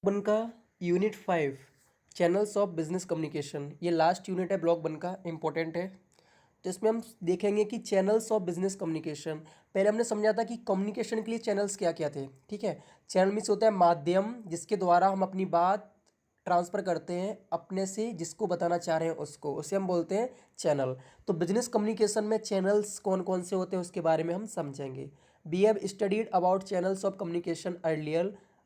One का unit 5 channels of business communication, ये last unit है ब्लॉक वन का, इम्पोर्टेंट है। तो इसमें हम देखेंगे कि चैनल्स ऑफ बिजनेस कम्युनिकेशन, पहले हमने समझा था कि कम्युनिकेशन के लिए चैनल्स क्या क्या थे। ठीक है, चैनल मीन्स होता है माध्यम जिसके द्वारा हम अपनी बात ट्रांसफ़र करते हैं अपने से जिसको बताना चाह रहे हैं उसको, उसे हम बोलते हैं चैनल। तो बिजनेस कम्युनिकेशन में चैनल्स कौन कौन से होते हैं उसके बारे में हम समझेंगे। We have studied about channels of communication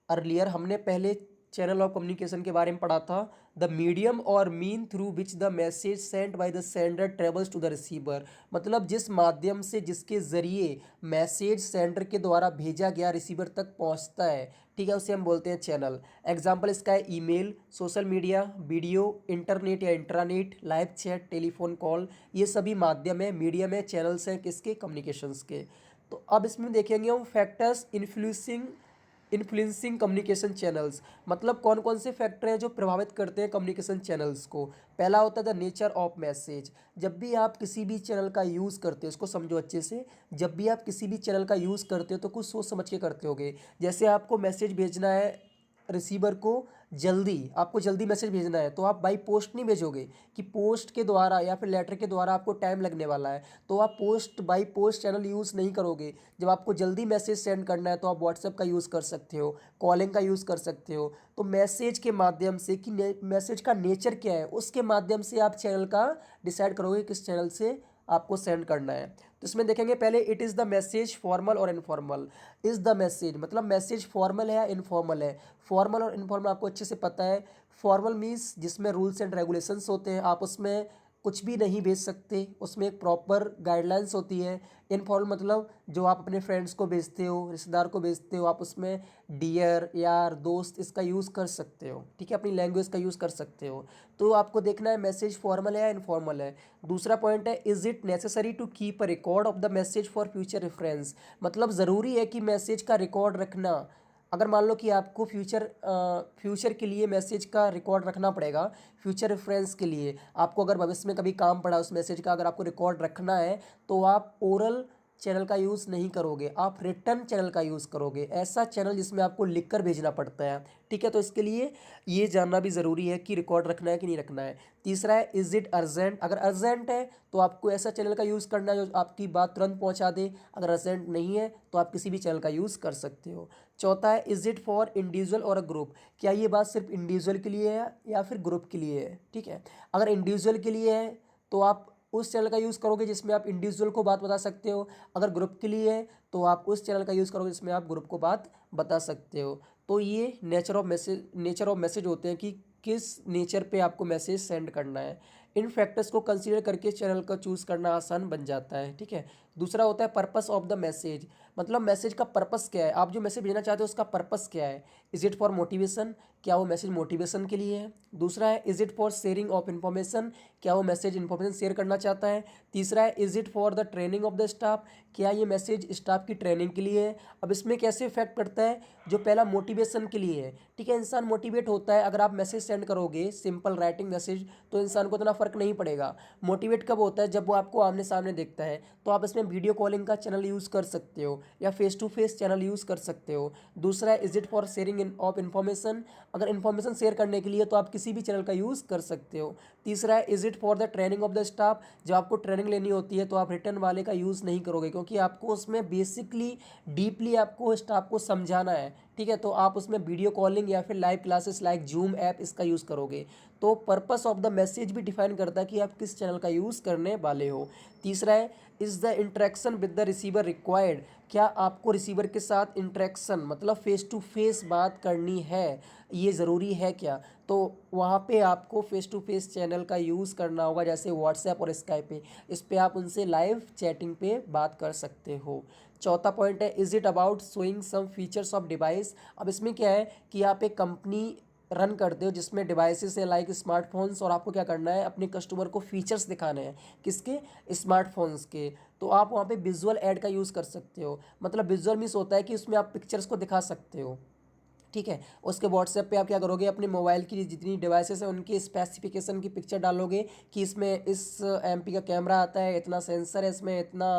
earlier हमने पहले चैनल ऑफ कम्युनिकेशन के बारे में पढ़ा था। द मीडियम और mean through which the message sent by the sender travels to the receiver, मतलब जिस माध्यम से जिसके ज़रिए मैसेज सेंडर के द्वारा भेजा गया रिसीवर तक पहुंचता है, ठीक है, उसे हम बोलते हैं चैनल। एग्जाम्पल इसका है email, social media, video, internet या intranet, live chat, telephone call, ये सभी माध्यम है, मीडियम है, चैनल्स हैं किसके, कम्युनिकेशंस के। तो अब इसमें देखेंगे हम फैक्टर्स इन्फ्लुएंसिंग कम्युनिकेशन चैनल्स, मतलब कौन कौन से फैक्टर हैं जो प्रभावित करते हैं कम्युनिकेशन चैनल्स को। पहला होता है द नेचर ऑफ मैसेज, जब भी आप किसी भी चैनल का यूज़ करते हो, इसको समझो अच्छे से, जब भी आप किसी भी चैनल का यूज़ करते हो तो कुछ सोच समझ के करते होगे। जैसे आपको मैसेज भेजना है रिसीवर को, जल्दी आपको जल्दी मैसेज भेजना है तो आप बाई पोस्ट नहीं भेजोगे कि पोस्ट के द्वारा या फिर लेटर के द्वारा आपको टाइम लगने वाला है, तो आप post by post channel use नहीं करोगे। जब आपको जल्दी मैसेज सेंड करना है तो आप व्हाट्सएप का यूज़ कर सकते हो, कॉलिंग का यूज़ कर सकते हो। तो मैसेज के माध्यम से कि मैसेज का नेचर क्या है उसके माध्यम से आप चैनल का डिसाइड करोगे किस चैनल से आपको सेंड करना है। तो इसमें देखेंगे पहले it is the message formal और इनफॉर्मल। इज़ द मैसेज मतलब मैसेज फॉर्मल है या इनफॉर्मल है। फॉर्मल और इनफॉर्मल आपको अच्छे से पता है। फॉर्मल मीन्स जिसमें रूल्स एंड रेगुलेशंस होते हैं, आप उसमें कुछ भी नहीं भेज सकते, उसमें एक प्रॉपर गाइडलाइंस होती है। इनफॉर्मल मतलब जो आप अपने फ्रेंड्स को भेजते हो, रिश्तेदार को भेजते हो, आप उसमें डियर, यार, दोस्त इसका यूज़ कर सकते हो। ठीक है, अपनी लैंग्वेज का यूज़ कर सकते हो। तो आपको देखना है मैसेज फॉर्मल है या इनफॉर्मल है। दूसरा पॉइंट है is it necessary to keep a record of the message for future reference, मतलब ज़रूरी है कि मैसेज का रिकॉर्ड रखना। अगर मान लो कि आपको फ्यूचर के लिए मैसेज का रिकॉर्ड रखना पड़ेगा, फ्यूचर रेफरेंस के लिए आपको अगर भविष्य में कभी काम पड़ा उस मैसेज का, अगर आपको रिकॉर्ड रखना है तो आप ओरल चैनल का यूज़ नहीं करोगे, आप रिटर्न चैनल का यूज़ करोगे, ऐसा चैनल जिसमें आपको लिख कर भेजना पड़ता है। ठीक है, तो इसके लिए ये जानना भी ज़रूरी है कि रिकॉर्ड रखना है कि नहीं रखना है। तीसरा है इज़ इट अर्जेंट, अगर अर्जेंट है तो आपको ऐसा चैनल का यूज़ करना है जो आपकी बात तुरंत पहुंचा दे। अगर अर्जेंट नहीं है तो आप किसी भी चैनल का यूज़ कर सकते हो। चौथा है इज़ इट फॉर इंडिविजुअल और अ ग्रुप, क्या ये बात सिर्फ इंडिविजुअल के लिए है या फिर ग्रुप के लिए है। ठीक है, अगर इंडिविजुअल के लिए है तो आप उस चैनल का यूज़ करोगे जिसमें आप इंडिविजुअल को बात बता सकते हो। अगर ग्रुप के लिए है तो आप उस चैनल का यूज़ करोगे जिसमें आप ग्रुप को बात बता सकते हो। तो ये नेचर ऑफ मैसेज होते हैं कि किस नेचर पे आपको मैसेज सेंड करना है। इन फैक्टर्स को कंसीडर करके चैनल का चूज़ करना आसान बन जाता है। ठीक है, दूसरा होता है पर्पस ऑफ द मैसेज, मतलब मैसेज का पर्पस क्या है, आप जो मैसेज भेजना चाहते हो उसका पर्पस क्या है। इज़ इट फॉर मोटिवेशन, क्या वो मैसेज मोटिवेशन के लिए है। दूसरा है is it for sharing of information, क्या वो मैसेज इन्फॉर्मेशन शेयर करना चाहता है। तीसरा है is it for the training of the staff, क्या ये मैसेज स्टाफ की ट्रेनिंग के लिए है। अब इसमें कैसे इफेक्ट पड़ता है, जो पहला मोटिवेशन के लिए है। ठीक है, इंसान मोटिवेट होता है, अगर आप मैसेज सेंड करोगे सिंपल राइटिंग मैसेज तो इंसान को इतना फ़र्क नहीं पड़ेगा। मोटिवेट कब होता है, जब वो आपको आमने सामने देखता है, तो आप इसमें वीडियो कॉलिंग का चैनल यूज़ कर सकते हो या face to face channel use कर सकते हो। दूसरा है is it for sharing of information, अगर इन्फॉर्मेशन शेयर करने के लिए तो आप किसी भी चैनल का यूज़ कर सकते हो। तीसरा है is it for the training of the staff, जब आपको ट्रेनिंग लेनी होती है तो आप रिटर्न वाले का यूज़ नहीं करोगे क्योंकि आपको उसमें बेसिकली डीपली आपको स्टाफ को समझाना है। ठीक है, तो आप उसमें वीडियो कॉलिंग या फिर live classes like zoom app इसका यूज़ करोगे। तो पर्पस ऑफ द मैसेज भी डिफाइन करता है कि आप किस चैनल का यूज़ करने वाले हो। तीसरा है is the interaction with the receiver required, क्या आपको रिसीवर के साथ इंटरेक्शन मतलब फेस टू फेस बात करनी है, ये ज़रूरी है क्या। तो वहाँ पे आपको फेस टू फेस चैनल का यूज़ करना होगा, जैसे व्हाट्सएप और स्काइप पे, इस पे आप उनसे लाइव चैटिंग पे बात कर सकते हो। चौथा पॉइंट है is it about showing some features of device, अब इसमें क्या है कि आप एक कंपनी रन करते हो जिसमें डिवाइसेस है लाइक स्मार्टफोन्स, और आपको क्या करना है अपने कस्टमर को फीचर्स दिखाने हैं, किसके, स्मार्टफोन्स के। तो आप वहाँ पे विजुअल ऐड का यूज़ कर सकते हो, मतलब विजुअल मीन्स होता है कि उसमें आप पिक्चर्स को दिखा सकते हो। ठीक है, उसके व्हाट्सएप पे आप क्या करोगे, अपने मोबाइल की जितनी डिवाइसेस हैं उनकी स्पेसिफिकेशन की पिक्चर डालोगे कि इसमें इस एमपी का कैमरा आता है, इतना सेंसर है, इसमें इतना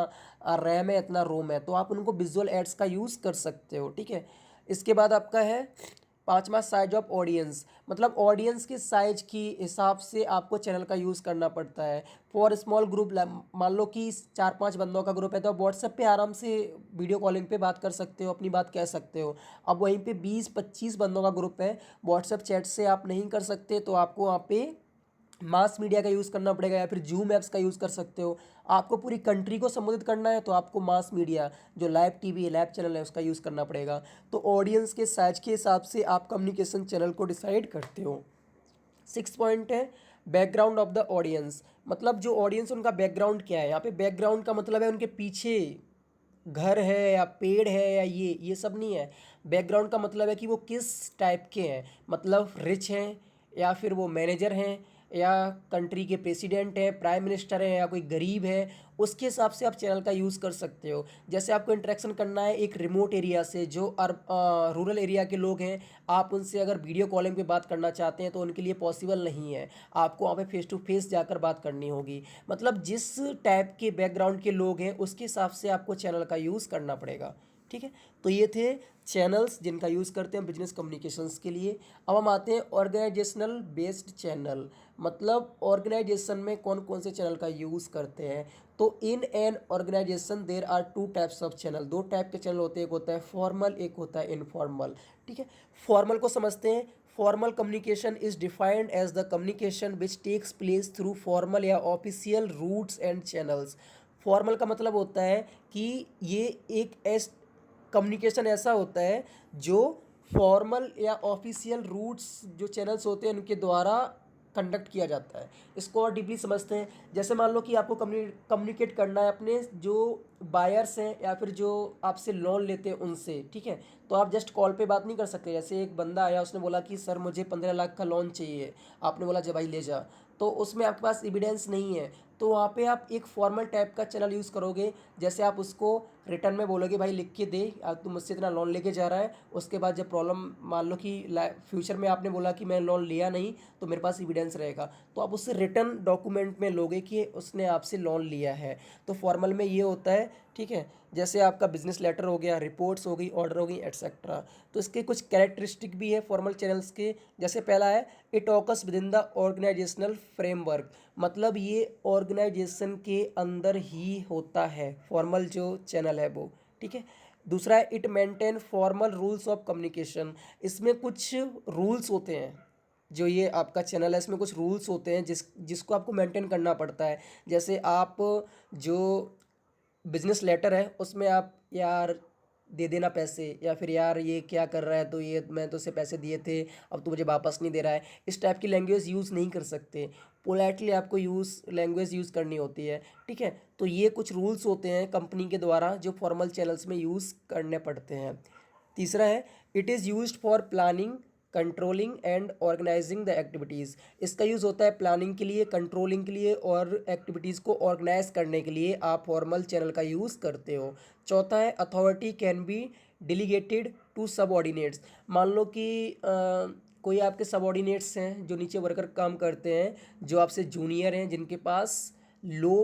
रैम है, इतना रोम है, तो आप उनको विजुअल एड्स का यूज़ कर सकते हो। ठीक है, इसके बाद आपका है पांचवा साइज ऑफ ऑडियंस, मतलब ऑडियंस के साइज की हिसाब से आपको चैनल का यूज़ करना पड़ता है। फॉर स्मॉल ग्रुप, मान लो कि 4-5 बंदों का ग्रुप है तो आप व्हाट्सएप पे आराम से वीडियो कॉलिंग पे बात कर सकते हो, अपनी बात कह सकते हो। अब वहीं पे 20-25 बंदों का ग्रुप है, व्हाट्सएप चैट से आप नहीं कर सकते, तो आपको वहाँ पे मास मीडिया का यूज़ करना पड़ेगा या फिर जूम ऐप्स का यूज़ कर सकते हो। आपको पूरी कंट्री को संबोधित करना है तो आपको मास मीडिया, जो लाइव टीवी लाइव चैनल है, उसका यूज़ करना पड़ेगा। तो ऑडियंस के साइज के हिसाब से आप कम्युनिकेशन चैनल को डिसाइड करते हो। 6 पॉइंट है बैकग्राउंड ऑफ द ऑडियंस, मतलब जो ऑडियंस उनका बैकग्राउंड क्या है। यहाँ पे बैकग्राउंड का मतलब है उनके पीछे घर है या पेड़ है या ये सब नहीं है। बैकग्राउंड का मतलब है कि वो किस टाइप के हैं, मतलब रिच हैं या फिर वो मैनेजर हैं या कंट्री के प्रेसिडेंट हैं, प्राइम मिनिस्टर हैं, या कोई गरीब है। उसके हिसाब से आप चैनल का यूज़ कर सकते हो। जैसे आपको इंटरेक्शन करना है एक रिमोट एरिया से, जो रूरल एरिया के लोग हैं, आप उनसे अगर वीडियो कॉलिंग पे बात करना चाहते हैं तो उनके लिए पॉसिबल नहीं है, आपको वहाँ पे फेस टू फेस जाकर बात करनी होगी। मतलब जिस टाइप के बैकग्राउंड के लोग हैं उसके हिसाब से आपको चैनल का यूज़ करना पड़ेगा। ठीक है, तो ये थे चैनल्स जिनका यूज़ करते हैं बिजनेस कम्युनिकेशंस के लिए। अब हम आते हैं ऑर्गेनाइजेशनल बेस्ड चैनल, मतलब ऑर्गेनाइजेशन में कौन कौन से चैनल का यूज़ करते हैं। तो in an organisation there are 2 types of channel, 2 type के चैनल होते हैं, एक होता है फॉर्मल, एक होता है इनफॉर्मल। ठीक है, फॉर्मल को समझते हैं। Formal communication is defined as the communication which takes place through formal या official routes and channels. Formal का मतलब होता है कि ये एक कम्युनिकेशन ऐसा होता है जो फॉर्मल या ऑफिशियल रूट्स जो चैनल्स होते हैं उनके द्वारा कंडक्ट किया जाता है। इसको और डीपली समझते हैं। जैसे मान लो कि आपको कम्युनिकेट करना है अपने जो बायर्स हैं या फिर जो आपसे लोन लेते हैं उनसे, ठीक है, तो आप जस्ट कॉल पे बात नहीं कर सकते। जैसे एक बंदा आया, उसने बोला कि सर मुझे 15 लाख का लोन चाहिए, आपने बोला जब भाई ले जा, तो उसमें आपके पास एविडेंस नहीं है, तो वहाँ पे आप एक फॉर्मल टाइप का चैनल यूज़ करोगे। जैसे आप उसको रिटर्न में बोलोगे भाई लिख के दे, तू मुझसे इतना लोन लेके जा रहा है, उसके बाद जब प्रॉब्लम, मान लो कि फ्यूचर में आपने बोला कि मैं लोन लिया नहीं तो मेरे पास एविडेंस रहेगा, तो आप उससे रिटर्न डॉक्यूमेंट में लोगे कि उसने आपसे लोन लिया है। तो फॉर्मल में ये होता है। ठीक है, जैसे आपका बिजनेस लेटर हो गया, रिपोर्ट्स हो गई, ऑर्डर हो गई, एट्सेट्रा। तो इसके कुछ कैरेक्टरिस्टिक भी है फॉर्मल चैनल्स के। जैसे पहला है it occurs within the organisational framework, मतलब ये ऑर्गेनाइजेशन के अंदर ही होता है फॉर्मल जो चैनल है वो। ठीक है, दूसरा है it maintain formal rules of communication, इसमें कुछ रूल्स होते हैं। जो ये आपका चैनल है इसमें कुछ रूल्स होते हैं जिसको आपको मेंटेन करना पड़ता है। जैसे आप जो बिजनेस लेटर है उसमें आप यार दे देना पैसे, या फिर यार ये क्या कर रहा है, तो ये मैं तो उसे पैसे दिए थे अब तो मुझे वापस नहीं दे रहा है, इस टाइप की लैंग्वेज यूज़ नहीं कर सकते। पोलाइटली आपको लैंग्वेज यूज़ करनी होती है। ठीक है, तो ये कुछ रूल्स होते हैं कंपनी के द्वारा जो फॉर्मल चैनल्स में यूज़ करने पड़ते हैं। तीसरा है it is used for planning, controlling and organising the activities, इसका यूज़ होता है प्लानिंग के लिए, कंट्रोलिंग के लिए और एक्टिविटीज़ को ऑर्गेनाइज करने के लिए आप फॉर्मल चैनल का यूज़ करते हो। चौथा है authority can be delegated to subordinates, मान लो कि कोई आपके सबऑर्डिनेट्स हैं जो नीचे वर्कर काम करते हैं, जो आपसे जूनियर हैं, जिनके पास लो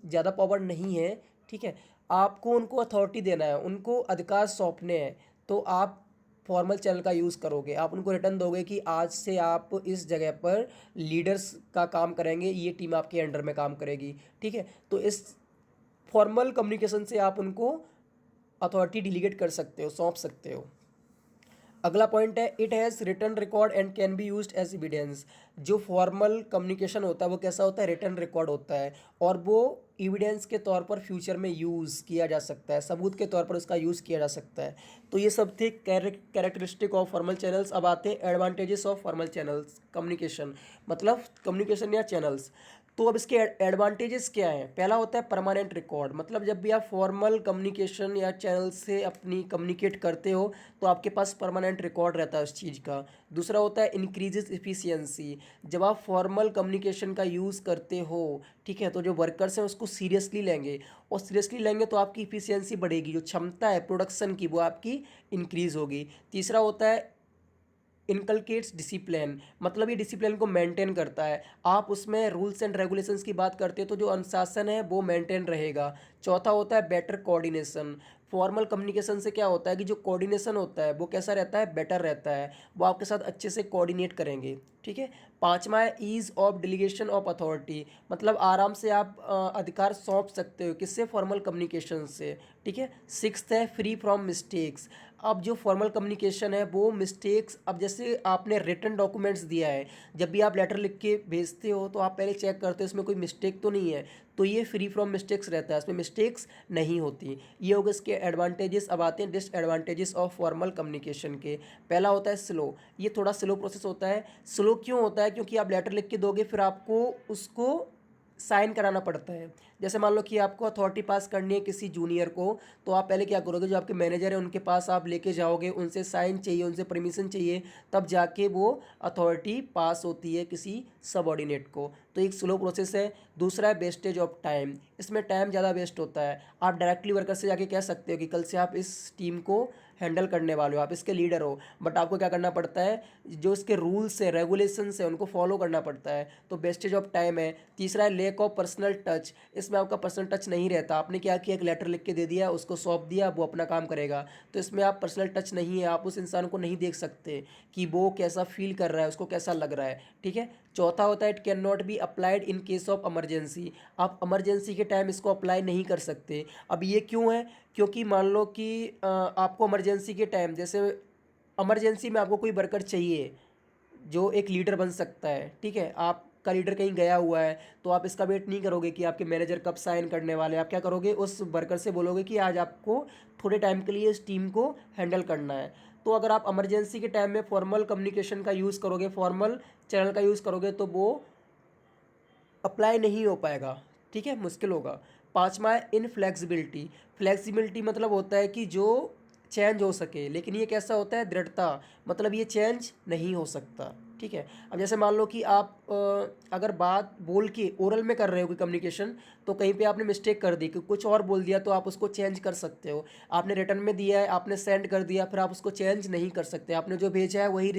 ज़्यादा पावर नहीं है। ठीक है, आपको उनको अथॉरिटी देना है, उनको अधिकार सौंपने हैं, तो आप फॉर्मल चैनल का यूज़ करोगे। आप उनको रिटर्न दोगे कि आज से आप इस जगह पर लीडर्स का काम करेंगे, ये टीम आपके अंडर में काम करेगी। ठीक है, तो इस फॉर्मल कम्युनिकेशन से आप उनको अथॉरिटी डिलीगेट कर सकते हो, सौंप सकते हो। अगला पॉइंट है it has written record and can be used as evidence, जो फॉर्मल कम्युनिकेशन होता है वो कैसा होता है, रिटर्न रिकॉर्ड होता है, और वो एविडेंस के तौर पर फ्यूचर में यूज़ किया जा सकता है, सबूत के तौर पर उसका यूज़ किया जा सकता है। तो ये सब थे कैरेक्टरिस्टिक ऑफ फॉर्मल चैनल्स। अब आते हैं advantages of formal channels communication, मतलब कम्युनिकेशन या चैनल्स। तो अब इसके एडवांटेजेस क्या हैं। पहला होता है परमानेंट रिकॉर्ड, मतलब जब भी आप फॉर्मल कम्युनिकेशन या चैनल से अपनी कम्युनिकेट करते हो तो आपके पास परमानेंट रिकॉर्ड रहता है उस चीज़ का। दूसरा होता है इंक्रीजेस एफिशिएंसी, जब आप फॉर्मल कम्युनिकेशन का यूज़ करते हो, ठीक है, तो जो वर्कर्स हैं उसको सीरियसली लेंगे, और सीरियसली लेंगे तो आपकी इफिशियंसी बढ़ेगी, जो क्षमता है प्रोडक्शन की वो आपकी इंक्रीज़ होगी। तीसरा होता है इनकलकेट्स डिसिप्लिन, मतलब ये डिसिप्लिन को मेंटेन करता है, आप उसमें रूल्स एंड रेगुलेशंस की बात करते हो तो जो अनुशासन है वो मेंटेन रहेगा। चौथा होता है बेटर कोऑर्डिनेशन, फॉर्मल कम्युनिकेशन से क्या होता है कि जो कोऑर्डिनेशन होता है वो कैसा रहता है, बेटर रहता है, वो आपके साथ अच्छे से कोऑर्डिनेट करेंगे। ठीक है। पांचवा है ईज ऑफ डिलीगेशन ऑफ अथॉरिटी, मतलब आराम से आप अधिकार सौंप सकते हो, किससे, फॉर्मल कम्युनिकेशन से। ठीक है। सिक्स्थ है फ्री फ्रॉम मिस्टेक्स। अब जो फॉर्मल कम्युनिकेशन है वो मिस्टेक्स, अब जैसे आपने रिटन डॉक्यूमेंट्स दिया है, जब भी आप लेटर लिख के भेजते हो तो आप पहले चेक करते हो इसमें कोई मिस्टेक तो नहीं है, तो ये फ्री फ्रॉम मिस्टेक्स रहता है, इसमें मिस्टेक्स नहीं होती। ये हो गए इसके एडवांटेजेस। अब आते हैं डिसएडवांटेजेस ऑफ फॉर्मल कम्युनिकेशन के। पहला होता है स्लो, ये थोड़ा स्लो प्रोसेस होता है। स्लो क्यों होता है, क्योंकि आप लेटर लिख के दोगे फिर आपको उसको साइन कराना पड़ता है। जैसे मान लो कि आपको अथॉरिटी पास करनी है किसी जूनियर को, तो आप पहले क्या करोगे, जो आपके मैनेजर है उनके पास आप लेके जाओगे, उनसे साइन चाहिए, उनसे परमिशन चाहिए, तब जाके वो अथॉरिटी पास होती है किसी सबऑर्डिनेट को। तो एक स्लो प्रोसेस है। दूसरा है वेस्टेज ऑफ टाइम, इसमें टाइम ज़्यादा वेस्ट होता है। आप डायरेक्टली वर्कर से जाके कह सकते हो कि कल से आप इस टीम को हैंडल करने वाले हो, आप इसके लीडर हो, बट आपको क्या करना पड़ता है, जो इसके रूल्स है, रेगुलेशंस है, उनको फॉलो करना पड़ता है, तो वेस्टेज ऑफ टाइम है। तीसरा है लेक ऑफ पर्सनल टच, इसमें आपका पर्सनल टच नहीं रहता। आपने क्या किया, एक लेटर लिख के दे दिया, उसको सौंप दिया, वो अपना काम करेगा, तो इसमें आप पर्सनल टच नहीं है, आप उस इंसान को नहीं देख सकते कि वो कैसा फील कर रहा है, उसको कैसा लग रहा है। ठीक है। चौथा होता है it can not be applied in case of emergency, आप इमरजेंसी के टाइम इसको अप्लाई नहीं कर सकते। अब ये क्यों है, क्योंकि मान लो कि आपको इमरजेंसी के टाइम, जैसे इमरजेंसी में आपको कोई वर्कर चाहिए जो एक लीडर बन सकता है। ठीक है। आपका लीडर कहीं गया हुआ है, तो आप इसका वेट नहीं करोगे कि आपके मैनेजर कब साइन करने वाले हैं, आप क्या करोगे, उस वर्कर से बोलोगे कि आज आपको थोड़े टाइम के लिए इस टीम को हैंडल करना है। तो अगर आप इमरजेंसी के टाइम में फॉर्मल कम्युनिकेशन का यूज़ करोगे, फॉर्मल चैनल का यूज़ करोगे, तो वो अप्लाई नहीं हो पाएगा। ठीक है, मुश्किल होगा। पांचवा है इनफ्लेक्सिबिलिटी, फ्लेक्सिबिलिटी मतलब होता है कि जो चेंज हो सके, लेकिन ये कैसा होता है, दृढ़ता, मतलब ये चेंज नहीं हो सकता। ठीक है। अब जैसे मान लो कि आप अगर बात बोल के ओरल में कर रहे हो कोई कम्युनिकेशन, तो कहीं पे आपने मिस्टेक कर दी कि कुछ और बोल दिया, तो आप उसको चेंज कर सकते हो। आपने रिटर्न में दिया है, आपने सेंड कर दिया, फिर आप उसको चेंज नहीं कर सकते, आपने जो भेजा है वही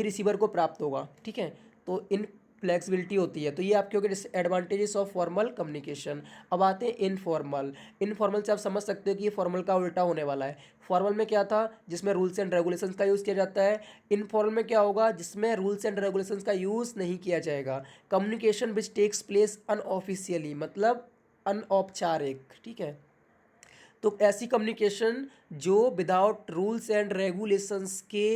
रिसीवर को प्राप्त होगा। ठीक है। तो इन फ्लेक्सिबिलिटी होती है। तो ये आपके हो गए डिसएडवांटेजेस ऑफ फॉर्मल कम्युनिकेशन। अब आते हैं इनफॉर्मल। इनफॉर्मल से आप समझ सकते हो कि ये फॉर्मल का उल्टा होने वाला है। फॉर्मल में क्या था, जिसमें रूल्स एंड रेगुलेशंस का यूज़ किया जाता है। इनफॉर्मल में क्या होगा, जिसमें रूल्स एंड रेगुलेशंस का यूज़ नहीं किया जाएगा। Communication which takes place unofficially, मतलब अनौपचारिक। ठीक है। तो ऐसी कम्युनिकेशन जो विदाउट रूल्स एंड रेगुलेशंस के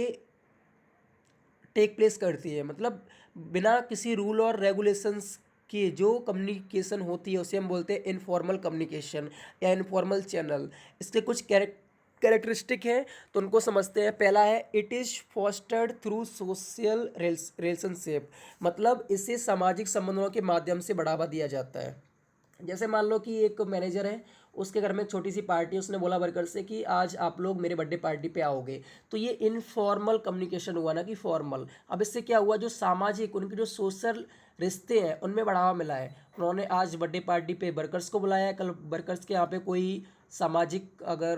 टेक प्लेस करती है, मतलब बिना किसी रूल और रेगुलेशंस के जो कम्युनिकेशन होती है उसे हम बोलते हैं इनफॉर्मल कम्युनिकेशन या इनफॉर्मल चैनल। इसके कुछ कैरेक्टरिस्टिक हैं, तो उनको समझते हैं। पहला है it is fostered through social relationship, मतलब इसे सामाजिक संबंधों के माध्यम से बढ़ावा दिया जाता है। जैसे मान लो कि एक मैनेजर है, उसके घर में एक छोटी सी पार्टी है, उसने बोला वर्कर से कि आज आप लोग मेरे बर्थडे पार्टी पे आओगे, तो ये इनफॉर्मल कम्युनिकेशन हुआ ना कि फॉर्मल। अब इससे क्या हुआ, जो सामाजिक उनके जो सोशल रिश्ते हैं उनमें बढ़ावा मिला है। उन्होंने आज बर्थडे पार्टी पे वर्कर्स को बुलाया है, कल वर्कर्स के यहाँ पे कोई सामाजिक अगर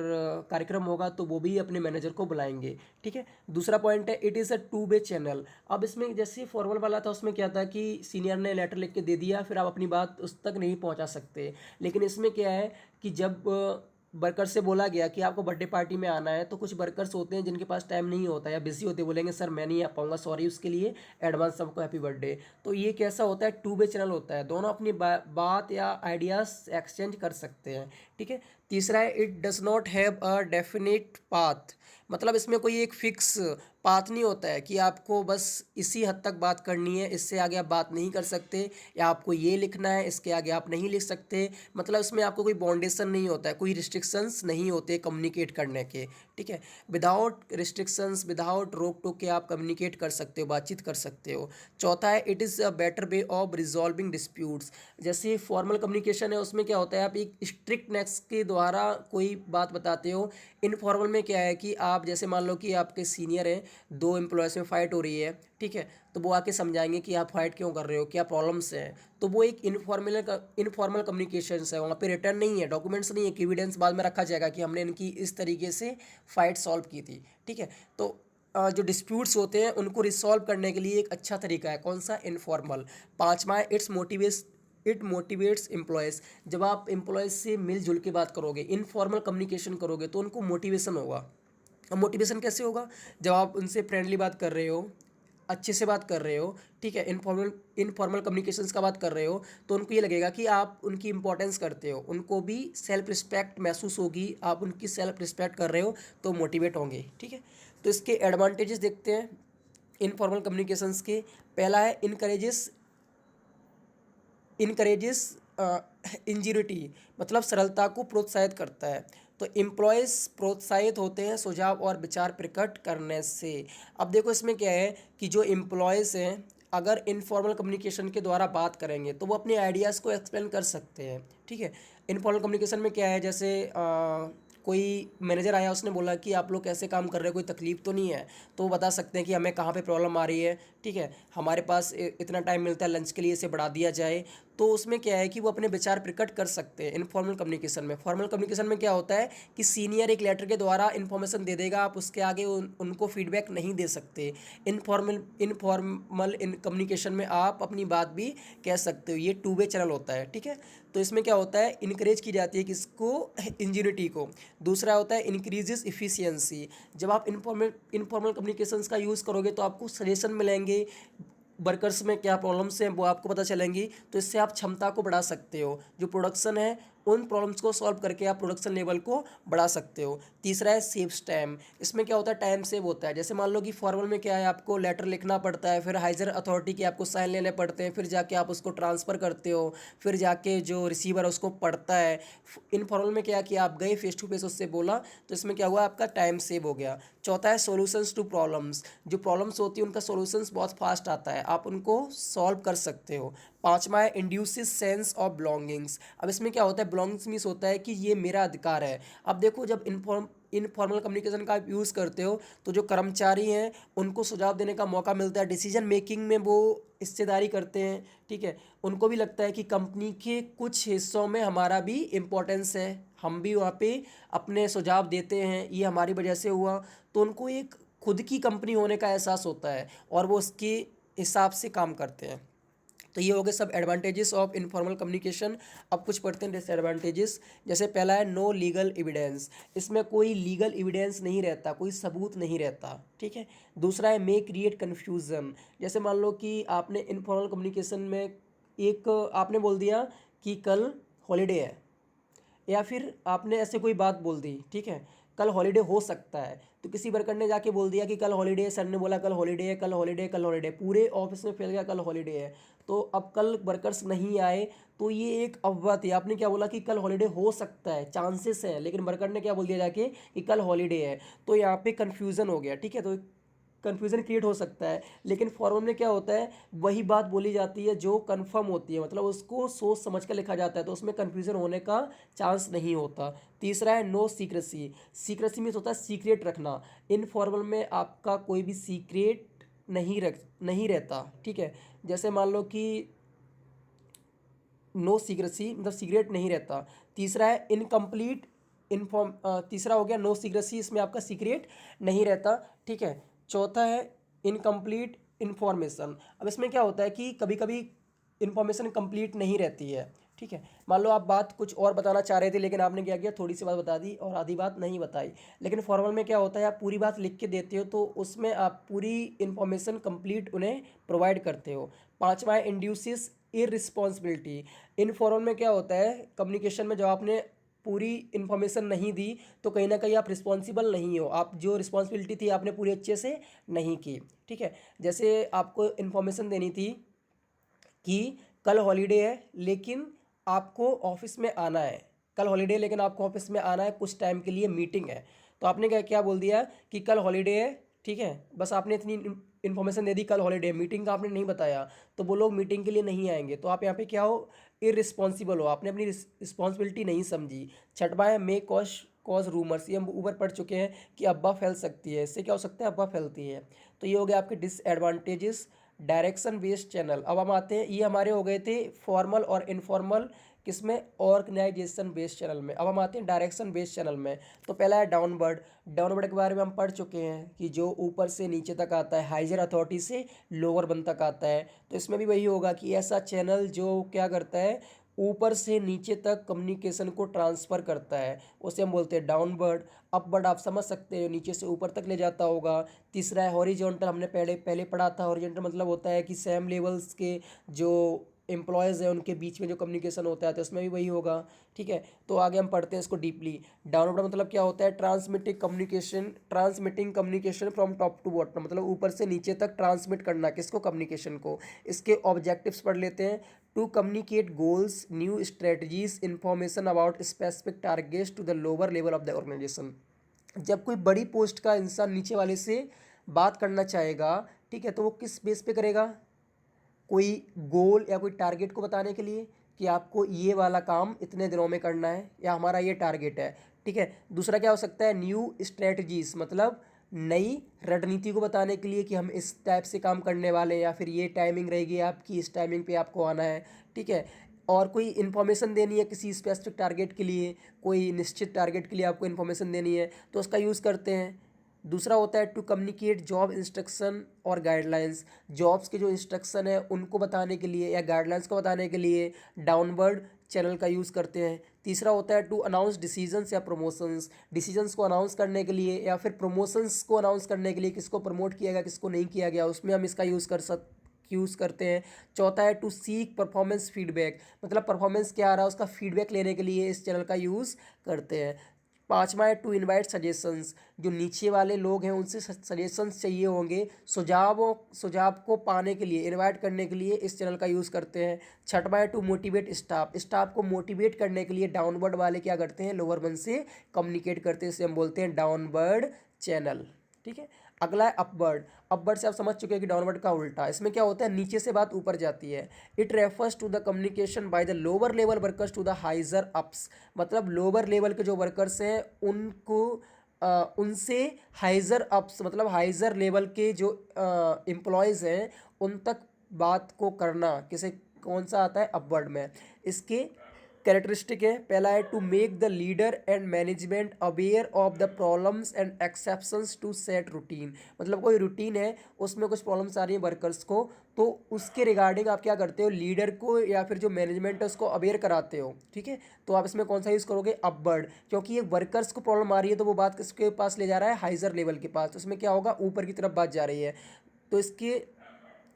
कार्यक्रम होगा तो वो भी अपने मैनेजर को बुलाएंगे। ठीक है। दूसरा पॉइंट है it is a two way channel. अब इसमें जैसे फॉर्मल वाला था, उसमें क्या था कि सीनियर ने लेटर लिख के दे दिया, फिर आप अपनी बात उस तक नहीं पहुंचा सकते। लेकिन इसमें क्या है कि जब वर्कर से बोला गया कि आपको बर्थडे पार्टी में आना है, तो कुछ वर्कर्स होते हैं जिनके पास टाइम नहीं होता या बिजी होते, बोलेंगे सर मैं नहीं आ पाऊंगा, सॉरी उसके लिए, एडवांस सबको हैप्पी बर्थडे। तो ये कैसा होता है, टू वे चैनल होता है, दोनों अपनी बात या आइडियाज एक्सचेंज कर सकते हैं। ठीक है। तीसरा है it does not have a definite path, मतलब इसमें कोई एक फिक्स पाथ नहीं होता है कि आपको बस इसी हद तक बात करनी है, इससे आगे आप बात नहीं कर सकते, या आपको ये लिखना है, इसके आगे आप नहीं लिख सकते। मतलब इसमें आपको कोई बाउंडेशन नहीं होता है, कोई रिस्ट्रिक्शंस नहीं होते कम्युनिकेट करने के। ठीक है। विदाउट रिस्ट्रिक्शंस, विदाउट रोक टोक के आप कम्युनिकेट कर सकते हो, बातचीत कर सकते हो। चौथा है it is a better way of resolving disputes. जैसे फॉर्मल कम्युनिकेशन है, उसमें क्या होता है, आप एक स्ट्रिक्टनेस के द्वारा कोई बात बताते हो। इनफॉर्मल में क्या है कि आप जैसे मान लो कि आपके सीनियर हैं, दो एम्प्लॉयज़ में फ़ाइट हो रही है। ठीक है। तो वो आके समझाएंगे कि आप फाइट क्यों कर रहे हो, क्या प्रॉब्लम्स हैं। तो वो एक इनफॉर्मल कम्युनिकेशन है, वहाँ पे रिटर्न नहीं है, डॉक्यूमेंट्स नहीं है कि एविडेंस बाद में रखा जाएगा कि हमने इनकी इस तरीके से फाइट सॉल्व की थी। ठीक है। तो जो डिस्प्यूट्स होते हैं उनको रिसॉल्व करने के लिए एक अच्छा तरीका है कौन सा, इनफॉर्मल। पांचवा है इट मोटिवेट्स एम्प्लॉयज़। जब आप एम्प्लॉयज़ से मिलजुल के बात करोगे, इनफॉर्मल कम्युनिकेशन करोगे, तो उनको मोटिवेशन होगा। अब मोटिवेशन कैसे होगा? जब आप उनसे फ्रेंडली बात कर रहे हो, अच्छे से बात कर रहे हो, ठीक है, इनफॉर्मल इनफॉर्मल कम्युनिकेशंस का बात कर रहे हो, तो उनको ये लगेगा कि आप उनकी इंपॉर्टेंस करते हो, उनको भी सेल्फ रिस्पेक्ट महसूस होगी, आप उनकी सेल्फ रिस्पेक्ट कर रहे हो तो मोटिवेट होंगे, ठीक है। तो इसके एडवांटेजेस देखते हैं इनफॉर्मल कम्युनिकेशंस के। पहला है इनकरेजेस इंजीनिटी, मतलब सरलता को प्रोत्साहित करता है। तो एम्प्लॉयज़ प्रोत्साहित होते हैं सुझाव और विचार प्रकट करने से। अब देखो इसमें क्या है कि जो एम्प्लॉयज़ हैं, अगर इनफॉर्मल कम्युनिकेशन के द्वारा बात करेंगे तो वो अपने आइडियाज़ को एक्सप्लेन कर सकते हैं, ठीक है। इनफॉर्मल कम्युनिकेशन में क्या है, जैसे कोई मैनेजर आया, उसने बोला कि आप लोग कैसे काम कर रहे हो, कोई तकलीफ तो नहीं है, तो वो बता सकते हैं कि हमें कहाँ पे प्रॉब्लम आ रही है, ठीक है, हमारे पास इतना टाइम मिलता है लंच के लिए, इसे बढ़ा दिया जाए। तो उसमें क्या है कि वो अपने विचार प्रकट कर सकते हैं इनफॉर्मल कम्युनिकेशन में। फॉर्मल कम्युनिकेशन में क्या होता है कि सीनियर एक लेटर के द्वारा इन्फॉर्मेशन दे देगा, आप उसके आगे उनको फीडबैक नहीं दे सकते। इनफॉर्मल इन कम्युनिकेशन में आप अपनी बात भी कह सकते हो, ये टू वे चैनल होता है, ठीक है। तो इसमें क्या होता है, इनकरेज की जाती है किसको, इंजीनियरिटी को। दूसरा होता है इंक्रीजेस इफ़िशियंसी। जब आप इनफॉर्मल कम्युनिकेशंस का यूज़ करोगे तो आपको सजेशन मिलेंगे, वर्कर्स में क्या प्रॉब्लम्स हैं वो आपको पता चलेंगी, तो इससे आप क्षमता को बढ़ा सकते हो। जो प्रोडक्शन है, उन प्रॉब्लम्स को सॉल्व करके आप प्रोडक्शन लेवल को बढ़ा सकते हो। तीसरा है सेव्स टाइम। इसमें क्या होता है, टाइम सेव होता है। जैसे मान लो कि फॉर्मल में क्या है, आपको लेटर लिखना पड़ता है, फिर हाइजर अथॉरिटी के आपको साइन लेने पड़ते हैं, फिर जाके आप उसको ट्रांसफ़र करते हो, फिर जाके जो रिसीवर है उसको पढ़ता है। इनफॉर्मल में क्या है कि आप गए फेस टू फेस, उससे बोला, तो इसमें क्या हुआ, आपका टाइम सेव हो गया। चौथा है सॉल्यूशंस टू प्रॉब्लम्स। जो प्रॉब्लम्स होती है उनका सॉल्यूशंस बहुत फास्ट आता है, आप उनको सॉल्व कर सकते हो। पांचवा है इंड्यूसेस सेंस ऑफ बिलोंगिंग्स। अब इसमें क्या होता है, बिलोंगिंग्स मीन्स होता है कि ये मेरा अधिकार है। अब देखो, जब इनफॉर्मल कम्युनिकेशन का आप यूज़ करते हो तो जो कर्मचारी हैं उनको सुझाव देने का मौका मिलता है, डिसीजन मेकिंग में वो हिस्सेदारी करते हैं, ठीक है। उनको भी लगता है कि कंपनी के कुछ हिस्सों में हमारा भी इम्पोर्टेंस है, हम भी वहाँ पे अपने सुझाव देते हैं, ये हमारी वजह से हुआ। तो उनको एक खुद की कंपनी होने का एहसास होता है और वो उसके हिसाब से काम करते हैं। तो ये हो गए सब एडवांटेजेस ऑफ इनफॉर्मल कम्युनिकेशन। अब कुछ पढ़ते हैं डिसएडवांटेजेस। जैसे पहला है नो लीगल एविडेंस। इसमें कोई लीगल एविडेंस नहीं रहता, कोई सबूत नहीं रहता, ठीक है। दूसरा है मे क्रिएट कन्फ्यूज़न। जैसे मान लो कि आपने इनफॉर्मल कम्युनिकेशन में एक आपने बोल दिया कि कल हॉलीडे है, या फिर आपने ऐसे कोई बात बोल दी, ठीक है, कल हॉलीडे हो सकता है। तो किसी वर्कर ने जाके बोल दिया कि कल हॉलीडे है, सर ने बोला कल हॉलीडे है, कल हॉलीडे है, कल हॉलीडे, पूरे ऑफिस में फैल गया कल हॉलीडे है। तो अब कल वर्कर्स नहीं आए, तो ये एक अफवाह थी। आपने क्या बोला कि कल हॉलीडे हो सकता है, चांसेस है, लेकिन वर्कर ने क्या बोल दिया जाके कि कल हॉलीडे है। तो यहाँ पे कन्फ्यूज़न हो गया, ठीक है। तो कन्फ्यूज़न क्रिएट हो सकता है, लेकिन फॉर्मल में क्या होता है, वही बात बोली जाती है जो कंफर्म होती है, मतलब उसको सोच समझ कर लिखा जाता है, तो उसमें कन्फ्यूज़न होने का चांस नहीं होता। तीसरा है नो सीक्रेसी। सीक्रेसी मीन्स होता है सीक्रेट रखना। इनफॉर्मल में आपका कोई भी सीक्रेट नहीं रहता, ठीक है। जैसे मान लो कि नो सीक्रेसी मतलब सीक्रेट नहीं रहता। तीसरा है इनकम्प्लीट इन्फॉर्म तीसरा हो गया नो सीक्रेसी, इसमें आपका सीक्रेट नहीं रहता, ठीक है। चौथा है इनकम्प्लीट इन्फॉर्मेशन। अब इसमें क्या होता है कि कभी कभी इन्फॉर्मेशन कंप्लीट नहीं रहती है, ठीक है। मान लो आप बात कुछ और बताना चाह रहे थे, लेकिन आपने क्या किया, थोड़ी सी बात बता दी और आधी बात नहीं बताई। लेकिन फॉर्मल में क्या होता है, आप पूरी बात लिख के देते हो, तो उसमें आप पूरी इन्फॉर्मेशन कंप्लीट उन्हें प्रोवाइड करते हो। पांचवा है इंड्यूसिस इररिस्पॉन्सिबिलिटी। इनफॉर्मल में क्या होता है, कम्युनिकेशन में जब आपने पूरी इन्फॉर्मेशन नहीं दी, तो कहीं ना कहीं आप रिस्पॉन्सिबल नहीं हो, आप जो रिस्पॉन्सिबिलिटी थी आपने पूरी अच्छे से नहीं की, ठीक है। जैसे आपको इन्फॉर्मेशन देनी थी कि कल हॉलीडे है, लेकिन आपको ऑफिस में आना है, कल हॉलीडे है लेकिन आपको ऑफिस में आना है, कुछ टाइम के लिए मीटिंग है। तो आपने क्या क्या बोल दिया कि कल हॉलीडे है, ठीक है, बस आपने इतनी इन्फॉर्मेशन दे दी, कल हॉलीडे, मीटिंग का आपने नहीं बताया, तो वो लोग मीटिंग के लिए नहीं आएंगे। तो आप यहाँ पे क्या हो, इररिस्पॉन्सिबल हो, आपने अपनी रिस्पॉन्सिबिलिटी नहीं समझी। छठवा है मे कॉज रूमर्स। ये हम ऊपर पढ़ चुके हैं कि अफवाह फैल सकती है, इससे क्या हो सकता है, अफवाह फैलती है। तो ये हो गया आपके डिसएडवांटेजेस। Direction based channel. अब हम आते हैं, ये हमारे हो गए थे फॉर्मल और इनफॉर्मल किसमें, ऑर्गेनाइजेशन बेस्ड चैनल में। अब हम आते हैं डायरेक्शन बेस्ड चैनल में। तो पहला है डाउनवर्ड। डाउनवर्ड के बारे में हम पढ़ चुके हैं कि जो ऊपर से नीचे तक आता है, हाइजर अथॉरिटी से लोअर वन तक आता है। तो इसमें भी वही होगा कि ऐसा चैनल जो क्या करता है, ऊपर से नीचे तक कम्युनिकेशन को ट्रांसफ़र करता है, उसे हम बोलते हैं डाउनवर्ड। अपवर्ड आप समझ सकते हो, नीचे से ऊपर तक ले जाता होगा। तीसरा है हॉरिजॉन्टल, हमने पहले पहले पढ़ा था। हॉरिजॉन्टल मतलब होता है कि सेम लेवल्स के जो एम्प्लॉयज़ हैं उनके बीच में जो कम्युनिकेशन होता है, तो उसमें भी वही होगा। ठीक है, तो आगे हम पढ़ते हैं इसको डीपली। डाउनवर्ड मतलब क्या होता है, transmitting communication from top to bottom, मतलब ऊपर से नीचे तक ट्रांसमिट करना, किसको, कम्युनिकेशन को। इसके ऑब्जेक्टिव्स पढ़ लेते हैं। To communicate goals, new strategies, information about specific targets to the lower level of the organisation. जब कोई बड़ी पोस्ट का इंसान नीचे वाले से बात करना चाहेगा, ठीक है, तो वो किस बेस पे करेगा, कोई गोल या कोई टारगेट को बताने के लिए कि आपको ये वाला काम इतने दिनों में करना है या हमारा ये टारगेट है। ठीक है, दूसरा क्या हो सकता है, न्यू स्ट्रेटजीज, मतलब नई रणनीति को बताने के लिए कि हम इस टाइप से काम करने वाले हैं, या फिर ये टाइमिंग रहेगी आपकी, इस टाइमिंग पे आपको आना है। ठीक है, और कोई इन्फॉर्मेशन देनी है किसी स्पेसिफिक टारगेट के लिए, कोई निश्चित टारगेट के लिए आपको इन्फॉर्मेशन देनी है, तो उसका यूज़ करते हैं। दूसरा होता है टू कम्युनिकेट जॉब इंस्ट्रक्शन और गाइडलाइंस, जॉब्स के जो इंस्ट्रक्शन है उनको बताने के लिए या गाइडलाइंस को बताने के लिए डाउनवर्ड चैनल का यूज़ करते हैं। तीसरा होता है टू अनाउंस डिसीजंस या प्रमोशंस, डिसीजंस को अनाउंस करने के लिए या फिर प्रमोशंस को अनाउंस करने के लिए, किसको प्रमोट किया गया किसको नहीं किया गया, उसमें हम इसका यूज़ करते हैं। चौथा है टू सीक परफॉर्मेंस फीडबैक, मतलब परफॉर्मेंस क्या आ रहा है उसका फीडबैक लेने के लिए इस चैनल का यूज़ करते हैं। पांचवा है टू इनवाइट सजेशंस, जो नीचे वाले लोग हैं उनसे सजेशंस चाहिए होंगे, सुझाव को पाने के लिए, इनवाइट करने के लिए इस चैनल का यूज़ करते हैं। छठवा है टू मोटिवेट स्टाफ को मोटिवेट करने के लिए डाउनवर्ड वाले क्या करते हैं, लोअर वन से कम्युनिकेट करते हैं, इसे हम बोलते हैं डाउनवर्ड चैनल। ठीक है, अगला है अपवर्ड। अपवर्ड से आप समझ चुके हैं कि डाउनवर्ड का उल्टा, इसमें क्या होता है, नीचे से बात ऊपर जाती है। It refers to the communication by the lower level workers to the higher ups, मतलब लोअर लेवल के जो वर्कर्स हैं उनको उनसे हाइजर अप्स, मतलब हाइजर लेवल के जो एम्प्लॉयज़ हैं उन तक बात को करना, किसे, कौन सा आता है, अपवर्ड में। इसके कैरेक्टरिस्टिक है, पहला है to make the leader and management aware of the problems and exceptions to set routine, मतलब कोई रूटीन है उसमें कुछ प्रॉब्लम्स आ रही है वर्कर्स को, तो उसके रिगार्डिंग आप क्या करते हो, लीडर को या फिर जो मैनेजमेंट है उसको अवेयर कराते हो। ठीक है, तो आप इसमें कौन सा यूज़ करोगे, अपवर्ड, क्योंकि ये वर्कर्स को प्रॉब्लम आ रही है तो वो बात किसके पास ले जा रहा है, हाइजर लेवल के पास, तो इसमें क्या होगा, ऊपर की तरफ बात जा रही है। तो इसके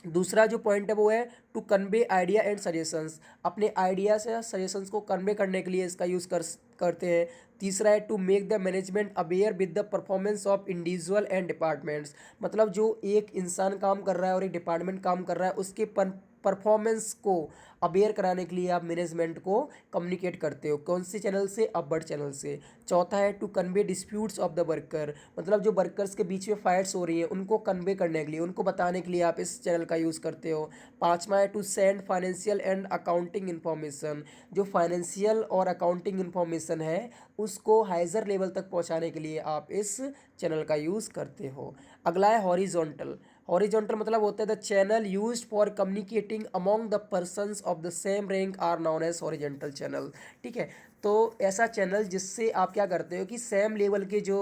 दूसरा जो पॉइंट है वो है to convey idea and suggestions, अपने आइडियाज या सजेशंस को कन्वे करने के लिए इसका यूज़ करते हैं। तीसरा है to make the management aware with the performance of individual and departments, मतलब जो एक इंसान काम कर रहा है और एक डिपार्टमेंट काम कर रहा है उसके परफॉर्मेंस को अवेयर कराने के लिए आप मैनेजमेंट को कम्युनिकेट करते हो, कौन से चैनल से, अपवर्ड चैनल से। चौथा है to convey disputes of the worker, मतलब जो वर्कर्स के बीच में फाइट्स हो रही है उनको कन्वे करने के लिए, उनको बताने के लिए आप इस चैनल का यूज़ करते हो। पांचवा है to send financial and accounting information, जो फाइनेंशियल और अकाउंटिंग इन्फॉर्मेशन है उसको हाइजर लेवल तक पहुंचाने के लिए आप इस चैनल का यूज़ करते हो। अगला है हॉरिजॉन्टल। हॉरिजॉन्टल मतलब होता है the channel used for communicating among the persons of the same rank are known as horizontal channel. ठीक है, तो ऐसा चैनल जिससे आप क्या करते हो कि सेम लेवल के जो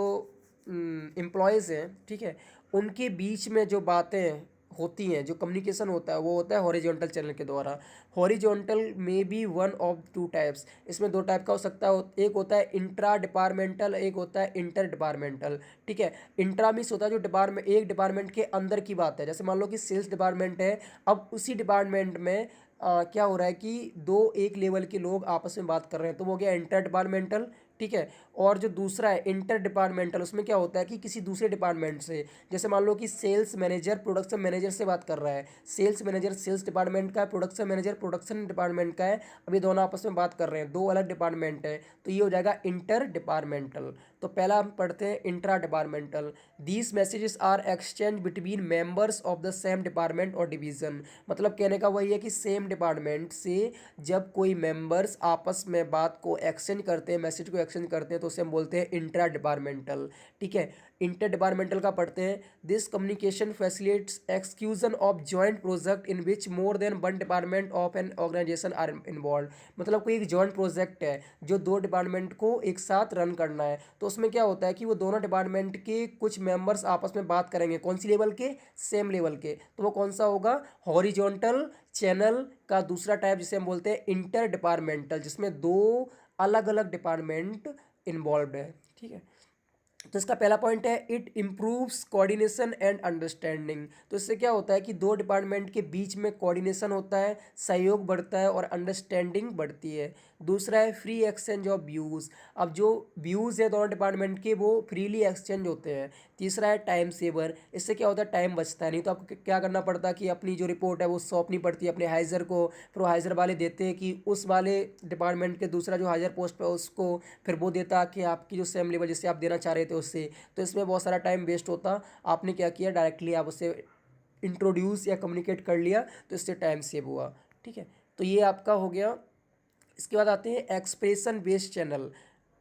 एम्प्लॉयज़ हैं, ठीक है, उनके बीच में जो बातें होती हैं, जो कम्युनिकेशन होता है वो होता है हॉरिजॉन्टल चैनल के द्वारा। हॉरिजॉन्टल में be one of two types, इसमें दो टाइप का हो सकता है, एक होता है इंट्रा डिपार्टमेंटल, एक होता है इंटर डिपार्टमेंटल। ठीक है, इंट्रा मीन्स होता है जो डिपार्टमेंट, एक डिपार्टमेंट के अंदर की बात है, जैसे मान लो कि सेल्स डिपार्टमेंट है, अब उसी डिपार्टमेंट में क्या हो रहा है कि दो एक लेवल के लोग आपस में बात कर रहे हैं, तो वो हो गया इंटर डिपार्टमेंटल। ठीक है, और जो दूसरा है इंटर डिपार्टमेंटल, उसमें क्या होता है कि किसी दूसरे डिपार्टमेंट से, जैसे मान लो कि सेल्स मैनेजर प्रोडक्शन मैनेजर से बात कर रहा है, सेल्स मैनेजर सेल्स डिपार्टमेंट का है, प्रोडक्शन मैनेजर प्रोडक्शन डिपार्टमेंट का है, अभी दोनों आपस में बात कर रहे हैं, दो अलग डिपार्टमेंट है, तो ये हो जाएगा इंटर डिपार्टमेंटल। तो पहला हम पढ़ते हैं intra departmental. These messages are exchange between members of the same department और डिवीज़न। मतलब कहने का वही है कि सेम डिपार्टमेंट से जब कोई मेंबर्स आपस में बात को एक्सचेंज करते हैं, मैसेज को एक्सचेंज करते हैं, तो उसे हम बोलते हैं इंट्रा डिपार्टमेंटल। ठीक है, इंटर डिपार्टमेंटल का पढ़ते हैं। This communication facilitates execution of joint project in which more than one department of an organisation are involve. मतलब कोई एक जॉइंट प्रोजेक्ट है जो दो डिपार्टमेंट को एक साथ रन करना है, तो उसमें क्या होता है कि वो दोनों डिपार्टमेंट के कुछ मेंबर्स आपस में बात करेंगे। कौन सी लेवल के? सेम लेवल के। तो वो कौन सा होगा? हॉरिजॉन्टल चैनल का दूसरा टाइप जिसे हम बोलते हैं इंटर डिपार्टमेंटल, जिसमें दो अलग अलग डिपार्टमेंट इन्वॉल्व है। ठीक है, तो इसका पहला पॉइंट है it improves coordination and understanding. तो इससे क्या होता है कि दो डिपार्टमेंट के बीच में कोऑर्डिनेशन होता है, सहयोग बढ़ता है और अंडरस्टैंडिंग बढ़ती है। दूसरा है फ्री एक्सचेंज ऑफ व्यूज़। अब जो व्यूज़ है दोनों डिपार्टमेंट के वो फ्रीली एक्सचेंज होते हैं। तीसरा है टाइम सेवर। इससे क्या होता है? टाइम बचता है, नहीं तो आपको क्या करना पड़ता है कि अपनी जो रिपोर्ट है वो सौंपनी पड़ती है अपने हाइजर को, फिर वो हाइजर वाले देते हैं कि उस वाले डिपार्टमेंट के दूसरा जो हाइजर पोस्ट पे उसको, फिर वो देता कि आपकी जो सेम लेवल जिससे आप देना चाह रहे थे उससे। तो इसमें बहुत सारा टाइम वेस्ट होता। आपने क्या किया, डायरेक्टली आप उससे इंट्रोड्यूस या कम्युनिकेट कर लिया, तो इससे टाइम सेव हुआ। ठीक है, तो ये आपका हो गया। इसके बाद आते हैं expression based channel.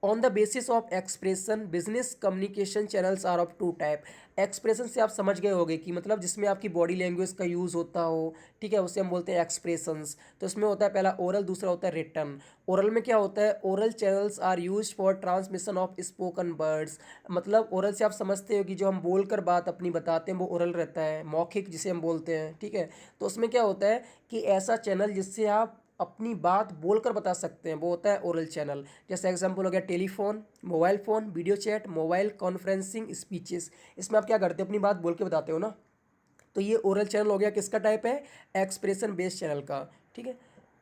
On the basis of expression business communication channels are of two types. एक्सप्रेशन से आप समझ गए होंगे कि मतलब जिसमें आपकी बॉडी लैंग्वेज का यूज़ होता हो। ठीक है, उसे हम बोलते हैं एक्सप्रेशंस। तो इसमें होता है पहला ओरल, दूसरा होता है रिटर्न। ओरल में क्या होता है? Oral channels are use for transmission of spoken words. मतलब ओरल से आप समझते हो कि जो हम बोल कर बात अपनी बताते हैं वो ओरल रहता है, मौखिक जिसे हम बोलते हैं। ठीक है, तो उसमें क्या होता है कि ऐसा चैनल जिससे आप अपनी बात बोलकर बता सकते हैं वो होता है ओरल चैनल। जैसे एग्जांपल हो गया telephone, mobile phone, video chat, mobile conferencing, speeches. इसमें आप क्या करते हो? अपनी बात बोल के बताते हो ना। तो ये ओरल चैनल हो गया, किसका टाइप है? एक्सप्रेशन बेस्ड चैनल का। ठीक है,